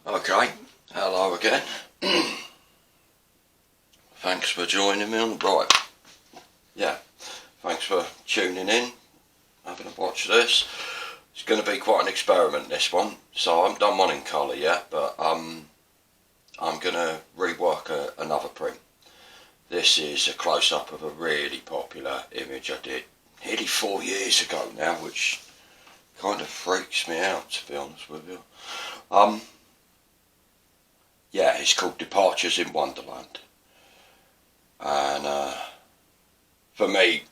Okay, hello again. Thanks for joining me on. Right, yeah, thanks for tuning in, having a watch of this. It's going to be quite an experiment, this one. So I haven't done one in colour yet, but I'm going to rework another print. This is a close-up of a really popular image I did nearly 4 years ago now, which kind of freaks me out, to be honest with you. Yeah, it's called Departures in Wonderland. And for me,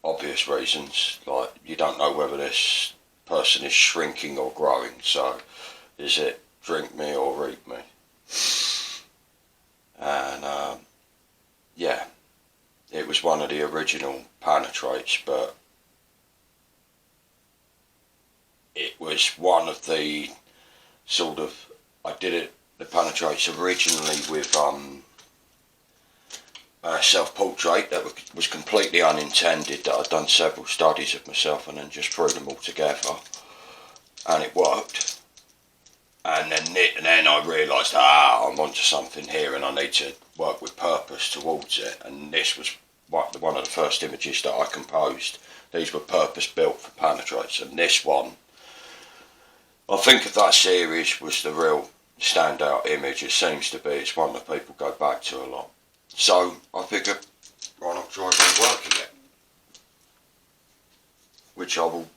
obvious reasons, like you don't know whether this person is shrinking or growing, so is it drink me or eat me? And yeah, it was one of the original Panotraits, but it was one of the sort of, I did it, the Panotraits originally with self-portrait that was completely unintended, that I'd done several studies of myself and then just threw them all together, and it worked. And then I realised, I'm onto something here and I need to work with purpose towards it. And this was one of the first images that I composed. These were purpose built for Panotraits, and this one, I think of that series, was the real standout image. It seems to be, it's one that people go back to a lot. So I figured, why not try reworking it? Which I will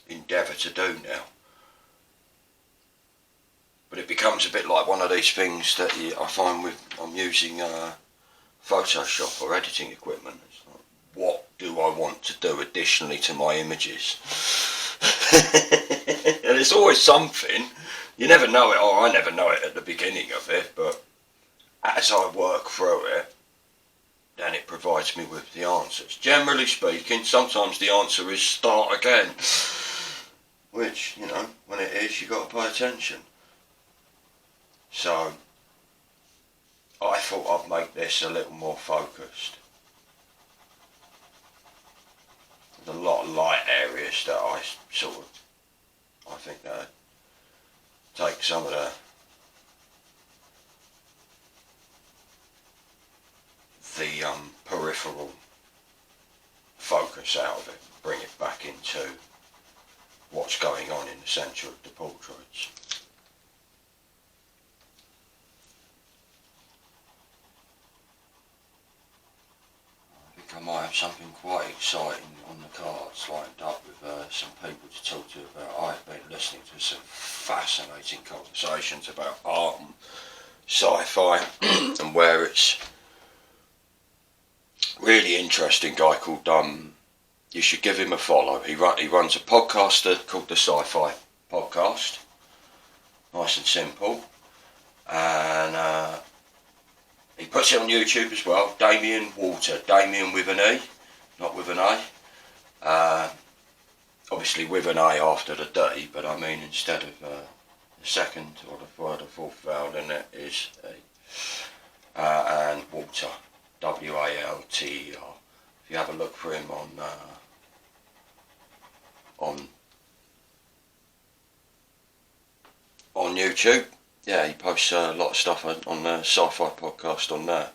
endeavour to do now. But it becomes a bit like one of these things that I find with, I'm using Photoshop or editing equipment. It's like, what do I want to do additionally to my images? And it's always something. You never know it, or I never know it at the beginning of it, but as I work through it, then it provides me with the answers. Generally speaking, sometimes the answer is start again. Which, you know, when it is, you've got to pay attention. So I thought I'd make this a little more focused. There's a lot of light areas that I think that take some of the peripheral focus out of it, bring it back into what's going on in the centre of the portraits. I might have something quite exciting on the cards lined up with some people to talk to about. I've been listening to some fascinating conversations about art and sci-fi and where it's really interesting guy called, you should give him a follow. He runs a podcast called the Sci-Fi Podcast. Nice and simple. And he puts it on YouTube as well. Damien Walter. Damien with an E, not with an A. Obviously with an A after the D, but I mean instead of the second or the third or fourth vowel, then it is A. And Walter. W-A-L-T-E-R. If you have a look for him on YouTube, yeah, he posts a lot of stuff on the Sci-Fi Podcast on there.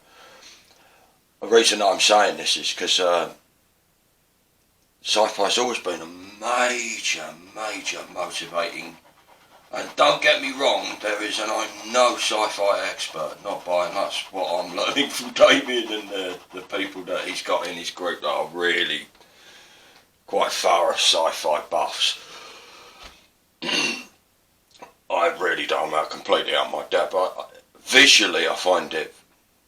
The reason that I'm saying this is because sci-fi's always been a major motivating. And don't get me wrong, and I'm no sci-fi expert, not by much. What I'm learning from Damien and the people that he's got in his group that are really quite thorough sci-fi buffs. I really don't, I'm completely out of my depth, but visually I find it,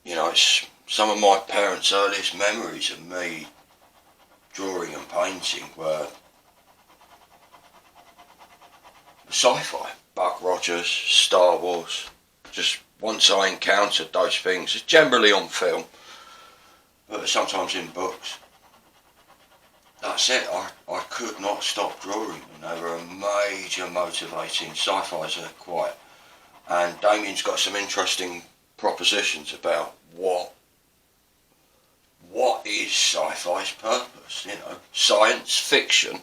you know, it's some of my parents' earliest memories of me drawing and painting were sci-fi. Buck Rogers, Star Wars. Just once I encountered those things, it's generally on film, but sometimes in books. That's it, I could not stop drawing, and they were a major motivating. Sci-fi's are quite, and Damien's got some interesting propositions about what is sci-fi's purpose, you know. Science fiction,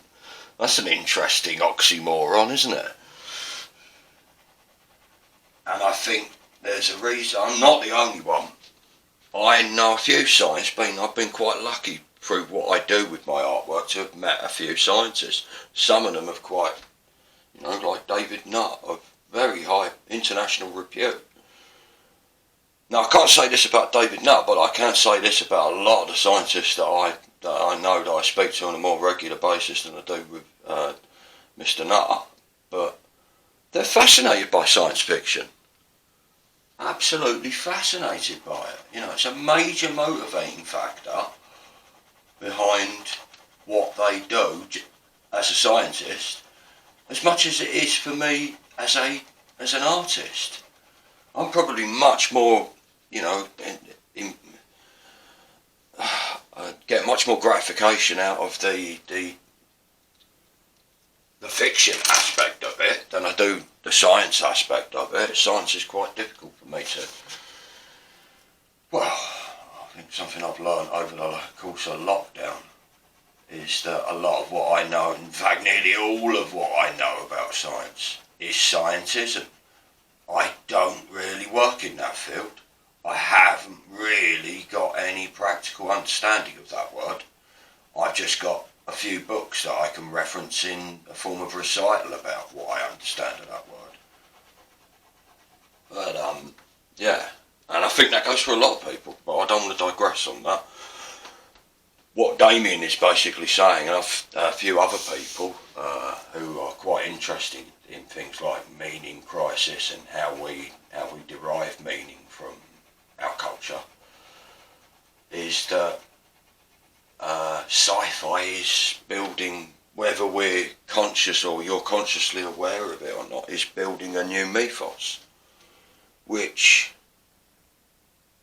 that's an interesting oxymoron, isn't it? And think there's a reason. I'm not the only one. I know a few scientists. I've been quite lucky through what I do with my artwork to have met a few scientists. Some of them have quite, you know, like David Nutt, of very high international repute. Now, I can't say this about David Nutt, but I can say this about a lot of the scientists that I know, that I speak to on a more regular basis than I do with Mr. Nutt. But they're fascinated by science fiction. Absolutely fascinated by it. You know, it's a major motivating factor behind what they do as a scientist, as much as it is for me as an artist. I'm probably much more, you know, I get much more gratification out of the fiction aspect of it than I do the science aspect of it. Science is quite difficult for me to, well, I think something I've learned over the course of lockdown is that a lot of what I know, in fact nearly all of what I know about science, is scientism. I don't really work in that field. I haven't really got any practical understanding of that word. I've just got a few books that I can reference in a form of recital about what I understand of that word. But yeah, and I think that goes for a lot of people, but I don't want to digress on that. What Damien is basically saying, and a few other people who are quite interested in things like meaning crisis and how we derive meaning from our culture, is that sci-fi is building, whether we're conscious or you're consciously aware of it or not, is building a new mythos, which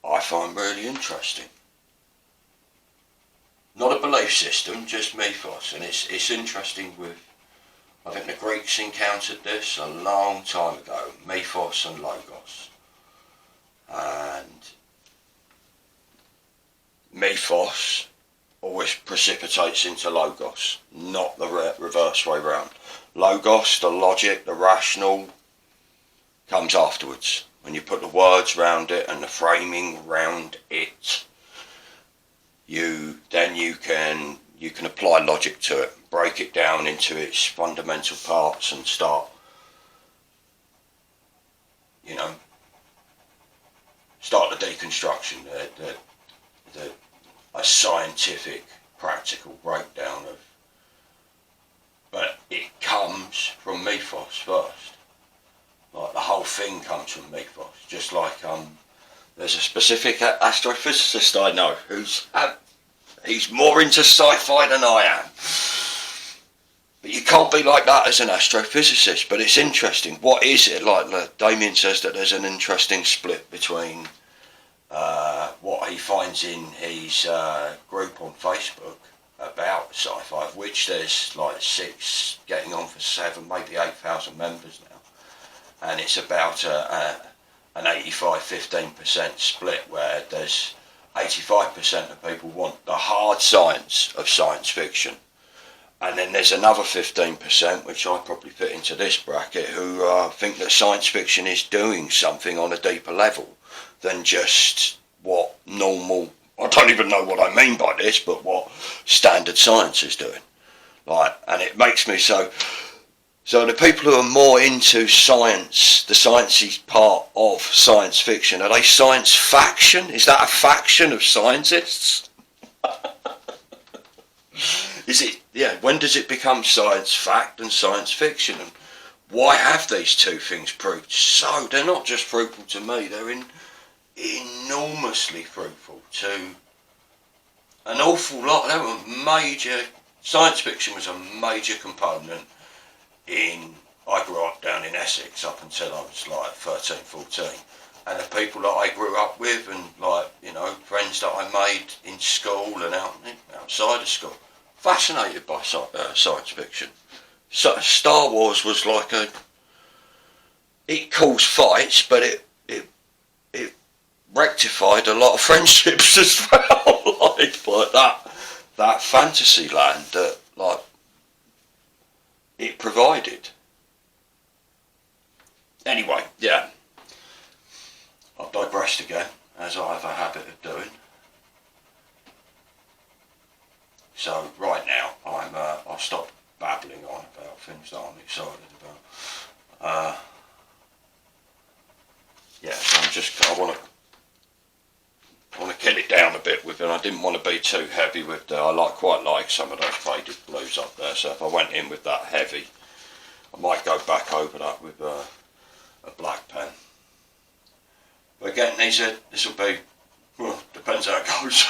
I find really interesting. Not a belief system, just mythos, and it's interesting with, I think the Greeks encountered this a long time ago, mythos and logos. And mythos always precipitates into logos, not the reverse way round. Logos, the logic, the rational, comes afterwards. When you put the words round it and the framing round it, you can apply logic to it, break it down into its fundamental parts and start, you know, start the deconstruction, a scientific, practical breakdown of, but it comes from mythos first. Like the whole thing comes from mythos, just like there's a specific astrophysicist I know he's more into sci-fi than I am. But you can't be like that as an astrophysicist. But it's interesting. What is it? Like Damien says that there's an interesting split between what he finds in his group on Facebook about sci-fi, of which there's like 6, getting on for 7, maybe 8,000 members now. And it's about an 85-15% split, where there's 85% of people want the hard science of science fiction, and then there's another 15%, which I probably fit into this bracket, who think that science fiction is doing something on a deeper level than just what normal, I don't even know what I mean by this, but what standard science is doing. Like, and it makes me so the people who are more into science, the sciencey part of science fiction, are they science faction? Is that a faction of scientists? Is it, yeah, when does it become science fact and science fiction? And why have these two things proved so? They're not just fruitful to me, they're enormously fruitful to an awful lot. They were major, science fiction was a major component I grew up down in Essex up until I was like 13, 14. And the people that I grew up with, and like, you know, friends that I made in school and outside of school, fascinated by science fiction. So Star Wars was like it caused fights, but it rectified a lot of friendships as well. like that fantasy land that like it provided. Anyway, yeah. I've digressed again, as I have a habit of doing. So right now I'll stop babbling on about things that I'm excited about. Yeah, so I want to kill it down a bit with it. I didn't want to be too heavy with I quite like some of those faded blues up there. So if I went in with that heavy, I might go back over that with a black pen. But again, this will be, well, depends how it goes.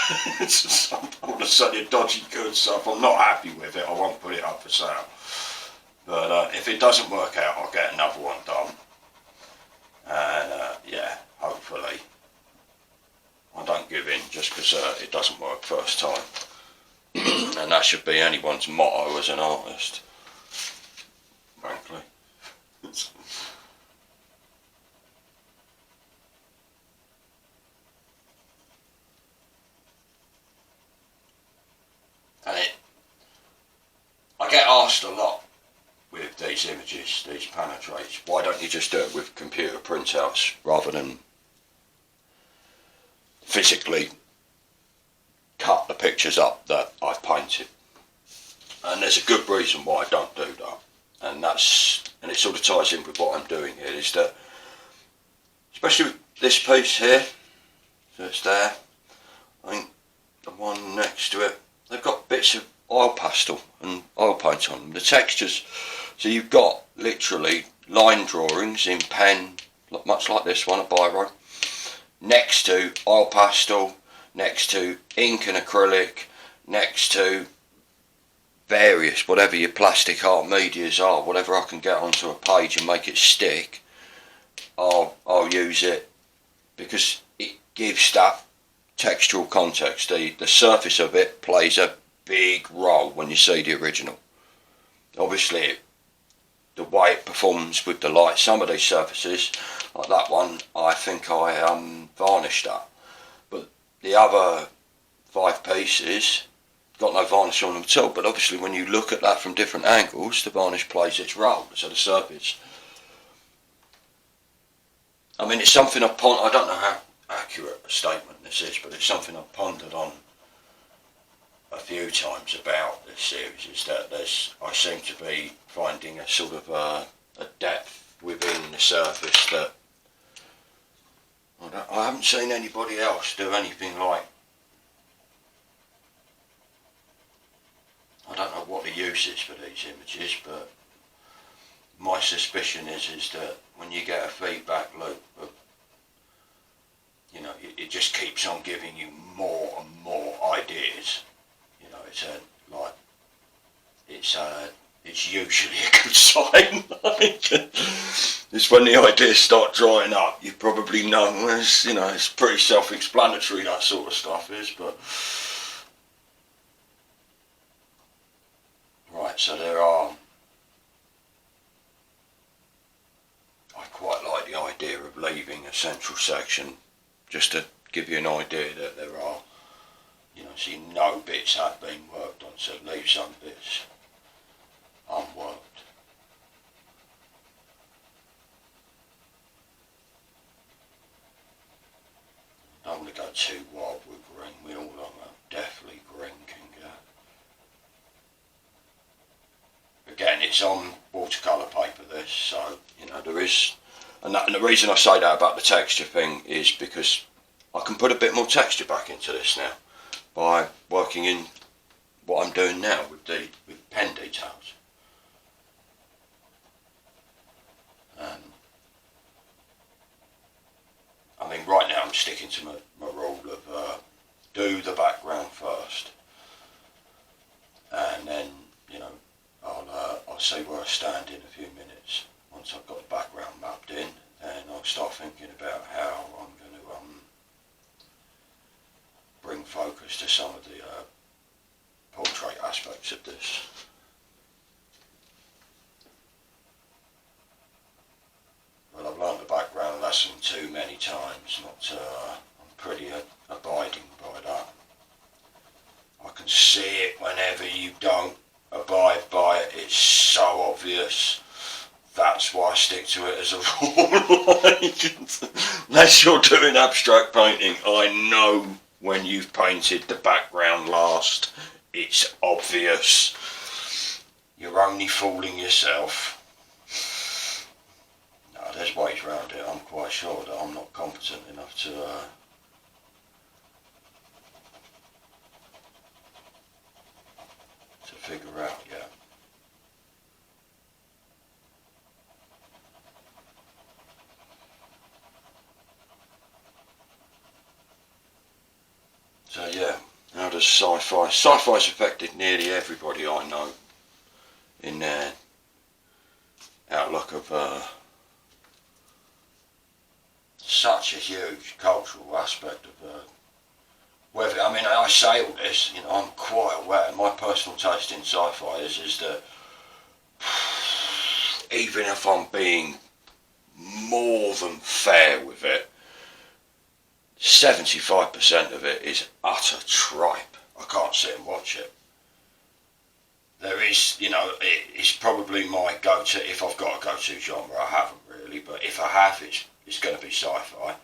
I want to sell you dodgy goods, so if I'm not happy with it, I won't put it up for sale. But if it doesn't work out, I'll get another one done. And yeah, hopefully I don't give in just because it doesn't work first time. And that should be anyone's motto as an artist, frankly. And I get asked a lot with these images, these Panotraits, why don't you just do it with computer printouts rather than physically cut the pictures up that I've painted? And there's a good reason why I don't do that, and it sort of ties in with what I'm doing here, is that especially with this piece here, so it's there, I think the one next to it, they've got bits of oil pastel and oil paint on them. The textures, so you've got literally line drawings in pen, much like this one, a biro, next to oil pastel, next to ink and acrylic, next to various, whatever your plastic art medias are, whatever I can get onto a page and make it stick, I'll use it, because it gives that textural context. The surface of it plays a big role when you see the original. Obviously, the way it performs with the light, some of these surfaces, like that one, I think I varnished that, but the other 5 pieces got no varnish on them at all. But obviously when you look at that from different angles, the varnish plays its role. So the surface, I mean, it's something I don't know how accurate a statement this is, but it's something I've pondered on a few times about this series, is that I seem to be finding a sort of a depth within the surface that I haven't seen anybody else do anything like. I don't know what the use is for these images, but my suspicion is that when you get a feedback loop of, you know, it just keeps on giving you more and more ideas. You know, it's usually a good sign. It's when the ideas start drying up, you probably know. You know, it's pretty self-explanatory, that sort of stuff is. But right, so I quite like the idea of leaving a central section, just to give you an idea that there are, you know, see, no bits have been worked on, so leave some bits unworked. Don't want to go too wild with green. We all know how deftly green can go. Again, it's on watercolour paper, this, so, you know, there is, and the reason I say that about the texture thing is because I can put a bit more texture back into this now by working in what I'm doing now with pen details. I mean, right now I'm sticking to my rule of do the background first, and then, you know, I'll see where I stand in a few minutes. Once I've got the background mapped in, then I'll start thinking about how I'm going to bring focus to some of the portrait aspects of this. Well, I've learned the background lesson too many times not to, I'm pretty abiding by that. I can see it whenever you don't abide by it. It's so obvious. That's why I stick to it as a rule. as you're doing abstract painting, I know when you've painted the background last. It's obvious. You're only fooling yourself. No, there's ways around it. I'm quite sure that I'm not competent enough to figure out yet. So yeah, how does sci-fi? Sci-fi's affected nearly everybody I know in their outlook of such a huge cultural aspect of whether, I mean, I say all this, you know, I'm quite aware. My personal taste in sci-fi is that even if I'm being more than fair with it, 75% of it is utter tripe. I can't sit and watch it. There is, you know, it's probably my go-to, if I've got a go-to genre. I haven't really, but if I have, it's going to be sci-fi.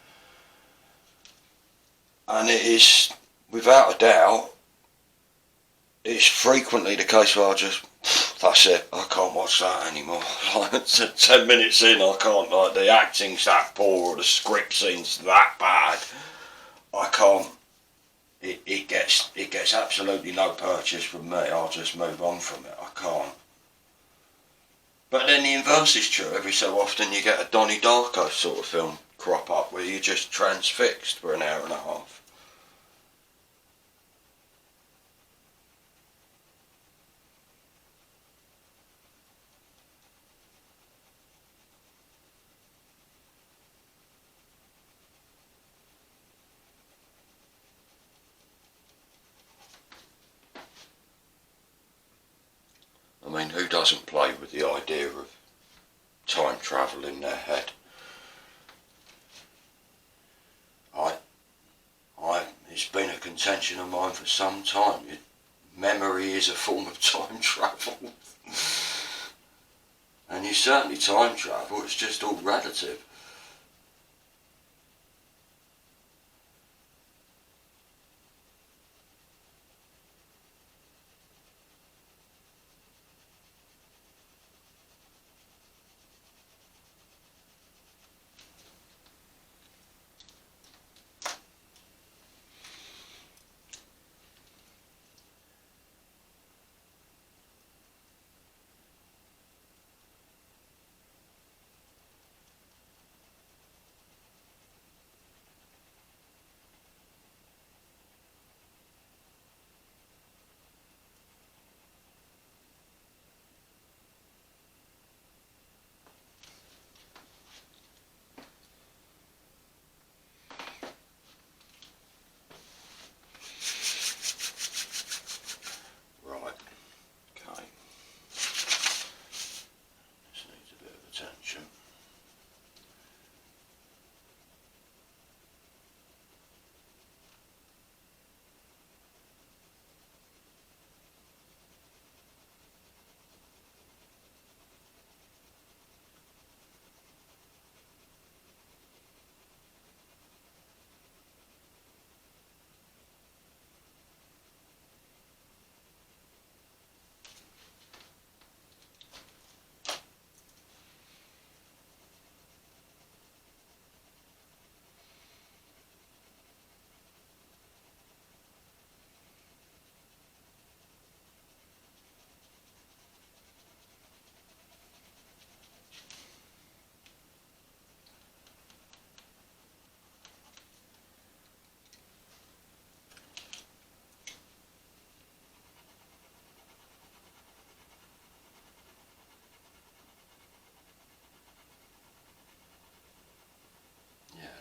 And it is, without a doubt, it's frequently the case where I just, that's it, I can't watch that anymore. Like, 10 minutes in, I can't, like, the acting's that poor or the script scene's that bad. I can't, it gets absolutely no purchase from me. I'll just move on from it. I can't. But then the inverse is true. Every so often you get a Donnie Darko sort of film crop up where you're just transfixed for an hour and a half. I mean, who doesn't play with the idea of time travel in their head? It's been a contention of mine for some time. Memory is a form of time travel. And you certainly time travel, it's just all relative.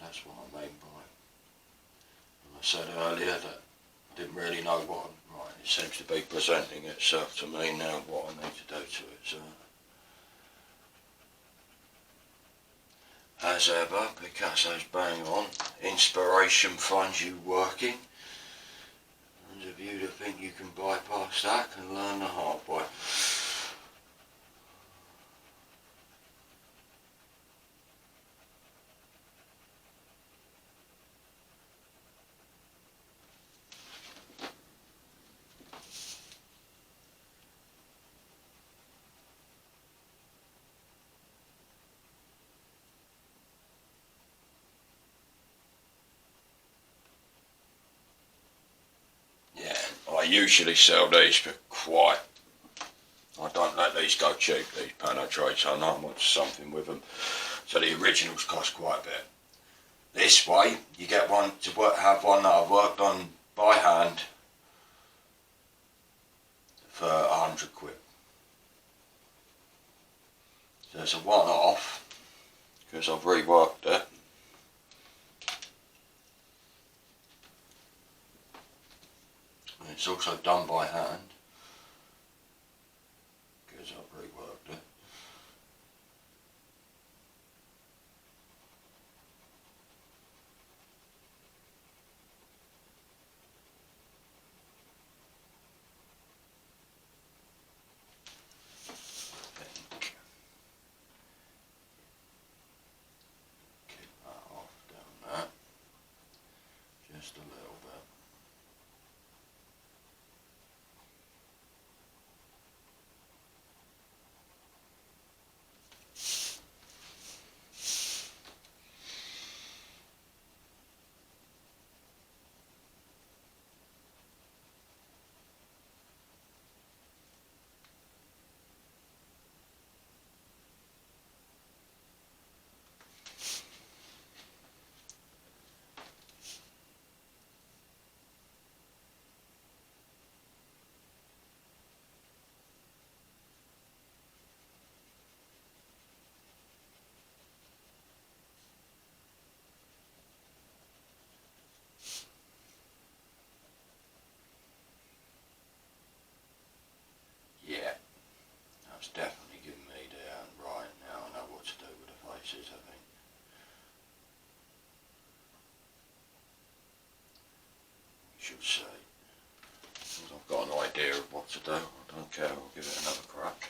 That's what I mean by it. And I said earlier that I didn't really know what, right, it seems to be presenting itself to me now, what I need to do to it. So, as ever, Picasso's bang on, inspiration finds you working, and if you think you can bypass that, can learn the hard way. usually sell these for quite. I don't let these go cheap, these Panotraits. I know I want something with them. So the originals cost quite a bit. This way, you get one to have one that I've worked on by hand for 100 quid. So it's a one-off because I've reworked it. And it's also done by hand because I've reworked it. Just a little bit. Yeah, that's definitely giving me the right now. I know what to do with the faces, I think. You should say. I've got an idea of what to do. I don't care, I'll give it another crack.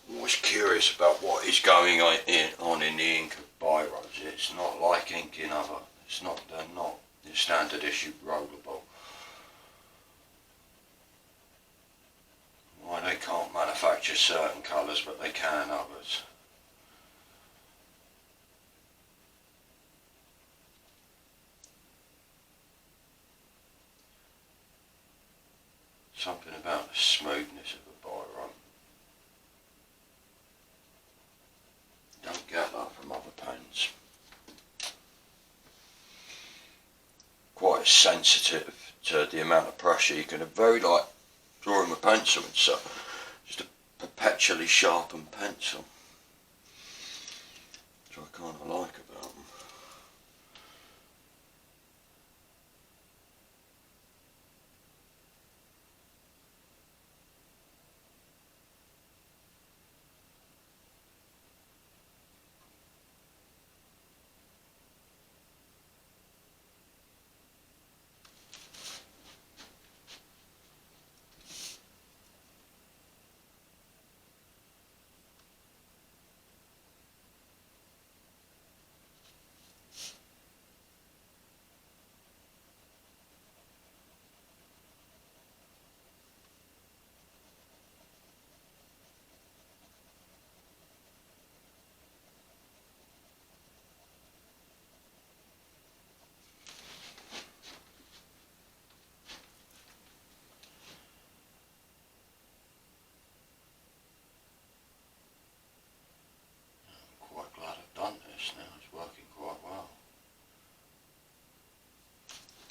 I'm always curious about what is going on in the ink of biros. It's not like ink in other. They're not the standard issue rollerball. Why they can't manufacture certain colours but they can others. Something about the smoothness of a biro. Don't get that from other pens. Quite sensitive to the amount of pressure. You can have very like drawing with pencil and stuff. Just a perpetually sharpened pencil. Which I kind of like about them.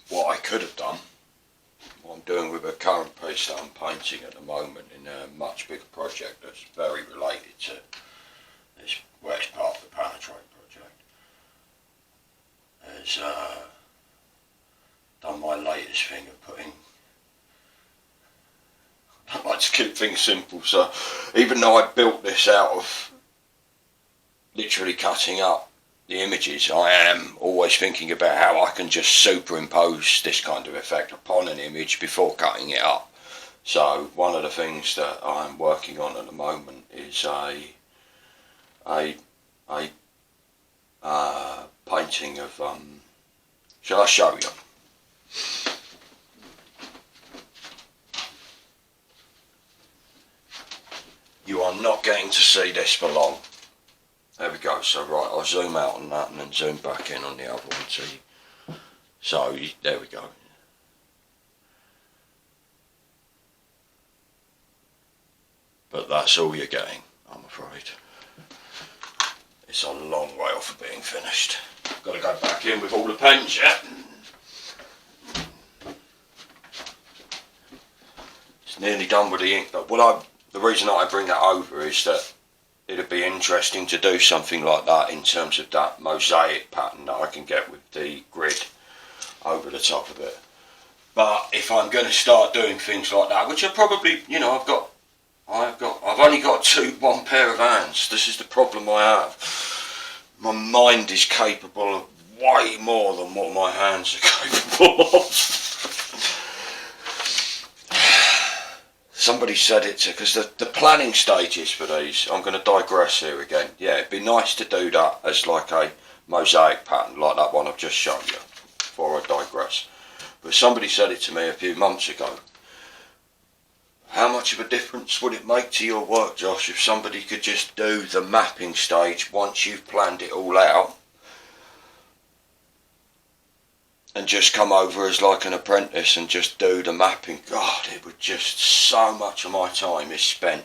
What I could have done, what I'm doing with a current piece that I'm painting at the moment in a much bigger project that's very related to this, well, it's part of the Panotrait project. Has done my latest thing of putting, I like to keep things simple, so even though I built this out of literally cutting up the images, I am always thinking about how I can just superimpose this kind of effect upon an image before cutting it up. So one of the things that I'm working on at the moment is a painting of, shall I show you? You are not getting to see this for long. There we go. So right, I'll zoom out on that and then zoom back in on the other one. See. So there we go. But that's all you're getting, I'm afraid. It's a long way off of being finished. Got to go back in with all the pens yet. It's nearly done with the ink. But the reason that I bring that over is that it'd be interesting to do something like that in terms of that mosaic pattern that I can get with the grid over the top of it. But if I'm going to start doing things like that, which I probably, you know, I've only got one pair of hands. This is the problem I have. My mind is capable of way more than what my hands are capable of. Somebody said it, because the planning stages for these, I'm going to digress here again. Yeah, it'd be nice to do that as like a mosaic pattern, like that one I've just shown you, before I digress. But somebody said it to me a few months ago. How much of a difference would it make to your work, Josh, if somebody could just do the mapping stage once you've planned it all out, and just come over as like an apprentice and just do the mapping? God, it would just, so much of my time is spent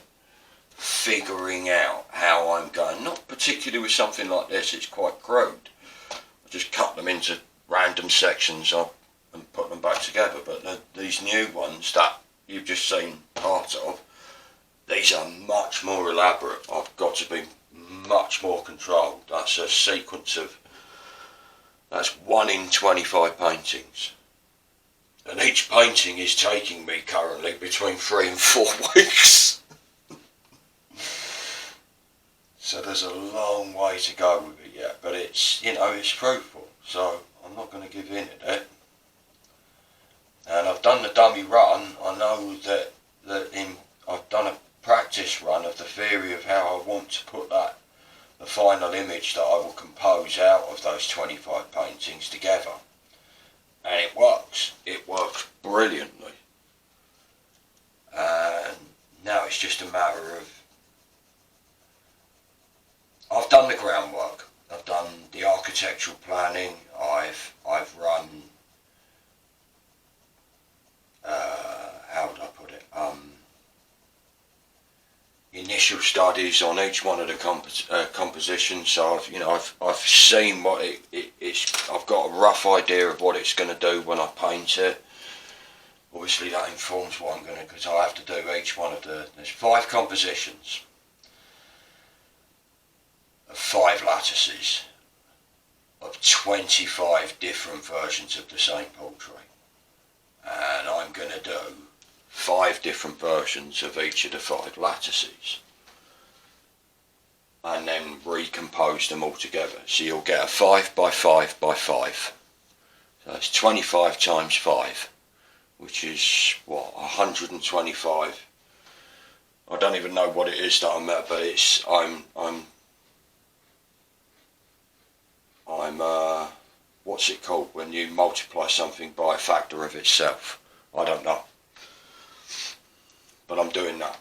figuring out how I'm going. Not particularly with something like this, it's quite crude. I just cut them into random sections and put them back together. But these new ones that you've just seen part of, these are much more elaborate. I've got to be much more controlled. That's a sequence of, that's 1 in 25 paintings. And each painting is taking me currently between 3 and 4 weeks. So there's a long way to go with it yet, but it's, you know, it's fruitful. So I'm not going to give in at it. And I've done the dummy run. I know that I've done a practice run of the theory of how I want to put the final image that I will compose out of those 25 paintings together. And it works. It works brilliantly. And now it's just a matter of, I've done the groundwork. I've done the architectural planning. I've run, how would I put it? Initial studies on each one of the compositions. So I've seen what it's. I've got a rough idea of what it's going to do when I paint it. Obviously, that informs what I'm going to, because I have to do each one of there's 5 compositions of 5 lattices of 25 different versions of the same portrait, and I'm going to do 5 different versions of each of the 5 lattices and then recompose them all together. So you'll get a 5 by 5 by 5. So that's 25 times 5, which is what, 125. I don't even know what it is that I'm at, but it's I'm what's it called when you multiply something by a factor of itself? I don't know. But I'm doing that.